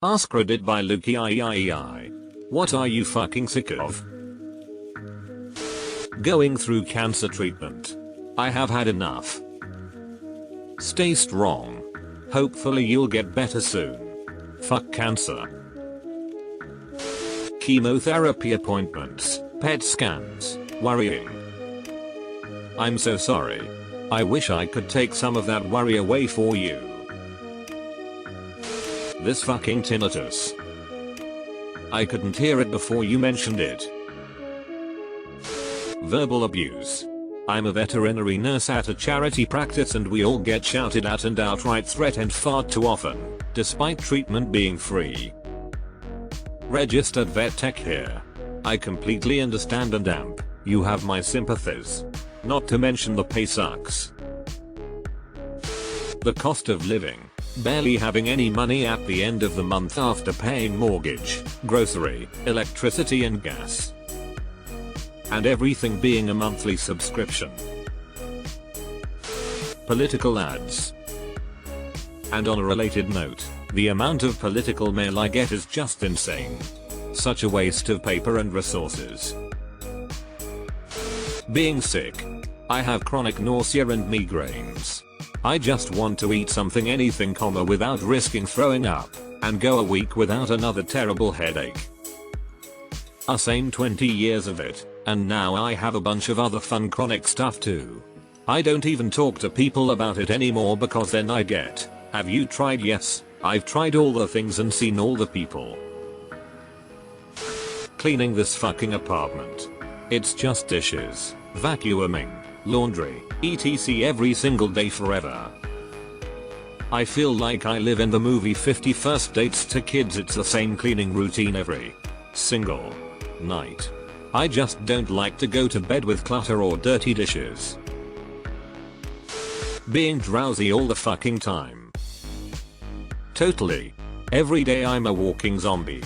AskReddit by Luke III. What are you fucking sick of? Going through cancer treatment. I have had enough. Stay strong. Hopefully you'll get better soon. Fuck cancer. Chemotherapy appointments, PET scans, worrying. I'm so sorry. I wish I could take some of that worry away for you. This fucking tinnitus. I couldn't hear it before you mentioned it. Verbal abuse. I'm a veterinary nurse at a charity practice and we all get shouted at and outright threatened far too often, despite treatment being free. Registered vet tech here. I completely understand and amp, you have my sympathies. Not to mention the pay sucks. The cost of living. Barely having any money at the end of the month after paying mortgage, grocery, electricity and gas. And everything being a monthly subscription. Political ads. And on a related note, the amount of political mail I get is just insane. Such a waste of paper and resources. Being sick. I have chronic nausea and migraines. I just want to eat something anything without risking throwing up, and go a week without another terrible headache. Same 20 years of it, and now I have a bunch of other fun chronic stuff too. I don't even talk to people about it anymore because then I get, have you tried? Yes, I've tried all the things and seen all the people. Cleaning this fucking apartment. It's just dishes, vacuuming, laundry, etc. every single day forever. I feel like I live in the movie 50 First Dates to Kids. It's the same cleaning routine every single night. I just don't like to go to bed with clutter or dirty dishes. Being drowsy all the fucking time. Totally. Every day I'm a walking zombie.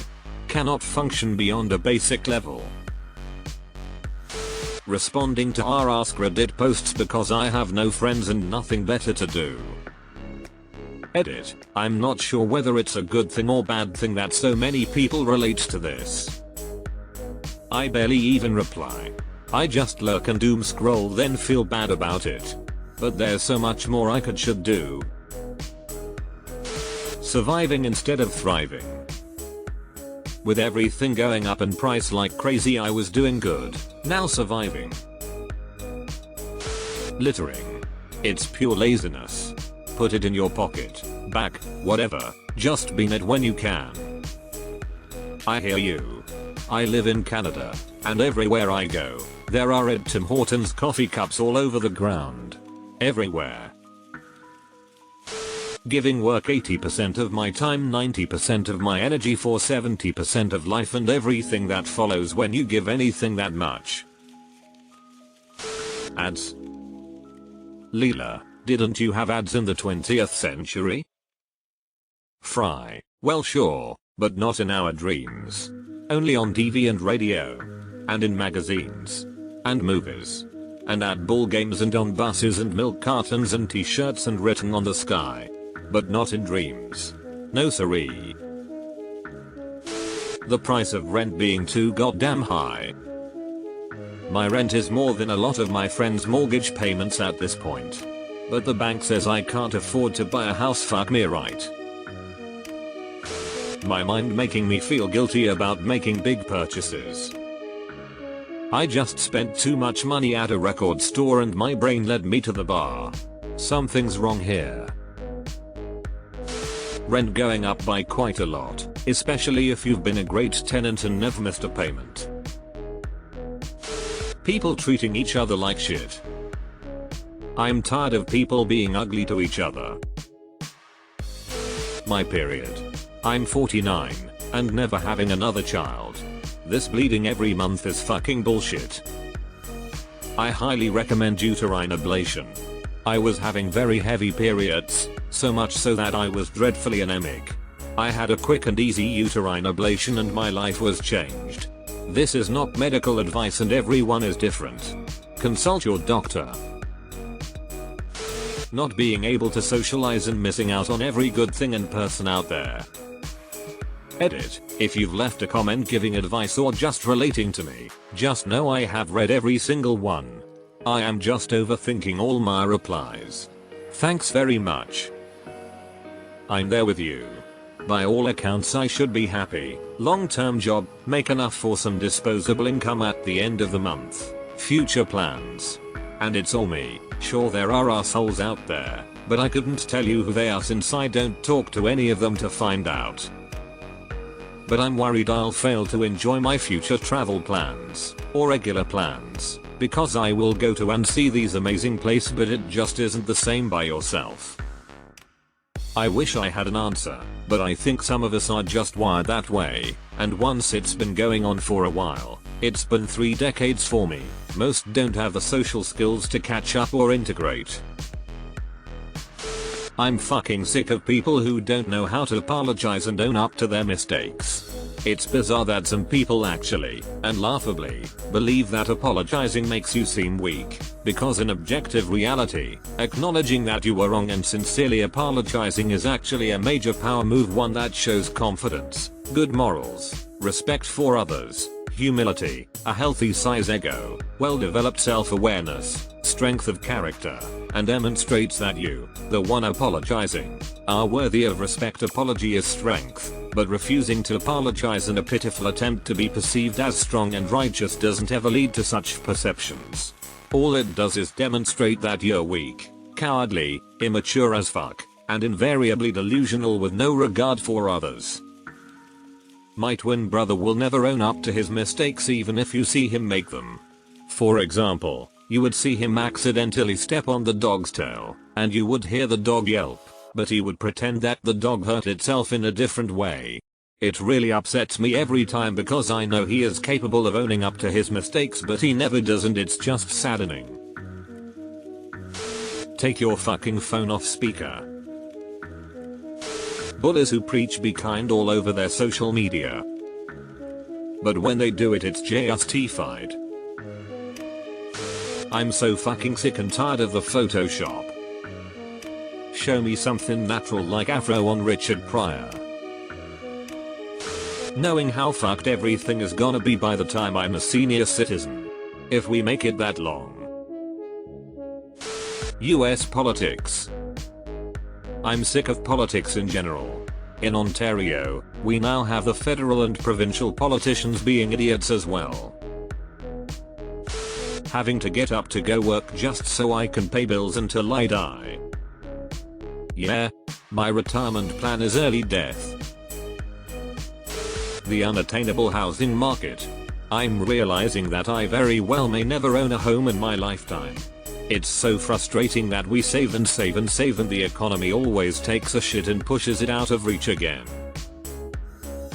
Cannot function beyond a basic level. Responding to our AskReddit posts because I have no friends and nothing better to do. Edit. I'm not sure whether it's a good thing or bad thing that so many people relate to this. I barely even reply. I just lurk and doom scroll then feel bad about it. But there's so much more I should do. Surviving instead of thriving. With everything going up in price like crazy I was doing good, now surviving. Littering. It's pure laziness. Put it in your pocket, back, whatever, just bin it when you can. I hear you. I live in Canada, and everywhere I go, there are red Tim Hortons coffee cups all over the ground. Everywhere. Giving work 80% of my time, 90% of my energy for 70% of life and everything that follows when you give anything that much. Ads. Leela, didn't you have ads in the 20th century? Fry, well sure, but not in our dreams. Only on TV and radio. And in magazines. And movies. And at ball games and on buses and milk cartons and t-shirts and written on the sky. But not in dreams. No siree. The price of rent being too goddamn high. My rent is more than a lot of my friends' mortgage payments at this point. But the bank says I can't afford to buy a house. Fuck me right. My mind making me feel guilty about making big purchases. I just spent too much money at a record store and my brain led me to the bar. Something's wrong here. Rent going up by quite a lot, especially if you've been a great tenant and never missed a payment. People treating each other like shit. I'm tired of people being ugly to each other. My period. I'm 49, and never having another child. This bleeding every month is fucking bullshit. I highly recommend uterine ablation. I was having very heavy periods, so much so that I was dreadfully anemic. I had a quick and easy uterine ablation and my life was changed. This is not medical advice and everyone is different. Consult your doctor. Not being able to socialize and missing out on every good thing and person out there. Edit, if you've left a comment giving advice or just relating to me, just know I have read every single one. I am just overthinking all my replies. Thanks very much. I'm there with you. By all accounts I should be happy, long-term job, make enough for some disposable income at the end of the month, future plans. And it's all me. Sure there are assholes out there, but I couldn't tell you who they are since I don't talk to any of them to find out. But I'm worried I'll fail to enjoy my future travel plans, or regular plans, because I will go to and see these amazing places but it just isn't the same by yourself. I wish I had an answer, but I think some of us are just wired that way, and once it's been going on for a while, it's been 3 decades for me, most don't have the social skills to catch up or integrate. I'm fucking sick of people who don't know how to apologize and own up to their mistakes. It's bizarre that some people actually, and laughably, believe that apologizing makes you seem weak, because in objective reality, acknowledging that you were wrong and sincerely apologizing is actually a major power move, one that shows confidence, good morals, respect for others, humility, a healthy size ego, well-developed self-awareness, strength of character, and demonstrates that you, the one apologizing, are worthy of respect. Apology is strength, but refusing to apologize in a pitiful attempt to be perceived as strong and righteous doesn't ever lead to such perceptions. All it does is demonstrate that you're weak, cowardly, immature as fuck, and invariably delusional with no regard for others. My twin brother will never own up to his mistakes even if you see him make them. For example, you would see him accidentally step on the dog's tail, and you would hear the dog yelp, but he would pretend that the dog hurt itself in a different way. It really upsets me every time because I know he is capable of owning up to his mistakes but he never does, and it's just saddening. Take your fucking phone off speaker. Bullies who preach be kind all over their social media, but when they do it it's justified. I'm so fucking sick and tired of the Photoshop. Show me something natural like Afro on Richard Pryor. Knowing how fucked everything is gonna be by the time I'm a senior citizen. If we make it that long. US politics. I'm sick of politics in general. In Ontario, we now have the federal and provincial politicians being idiots as well. Having to get up to go work just so I can pay bills until I die. Yeah, my retirement plan is early death. The unattainable housing market. I'm realizing that I very well may never own a home in my lifetime. It's so frustrating that we save and save and save and the economy always takes a shit and pushes it out of reach again.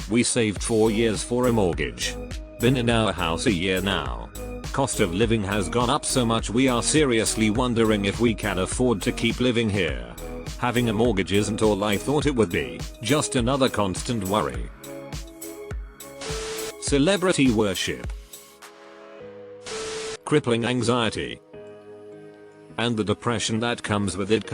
We saved 4 years for a mortgage. Been in our house a year now. Cost of living has gone up so much we are seriously wondering if we can afford to keep living here. Having a mortgage isn't all I thought it would be, just another constant worry. Celebrity worship. Crippling anxiety. And the depression that comes with it.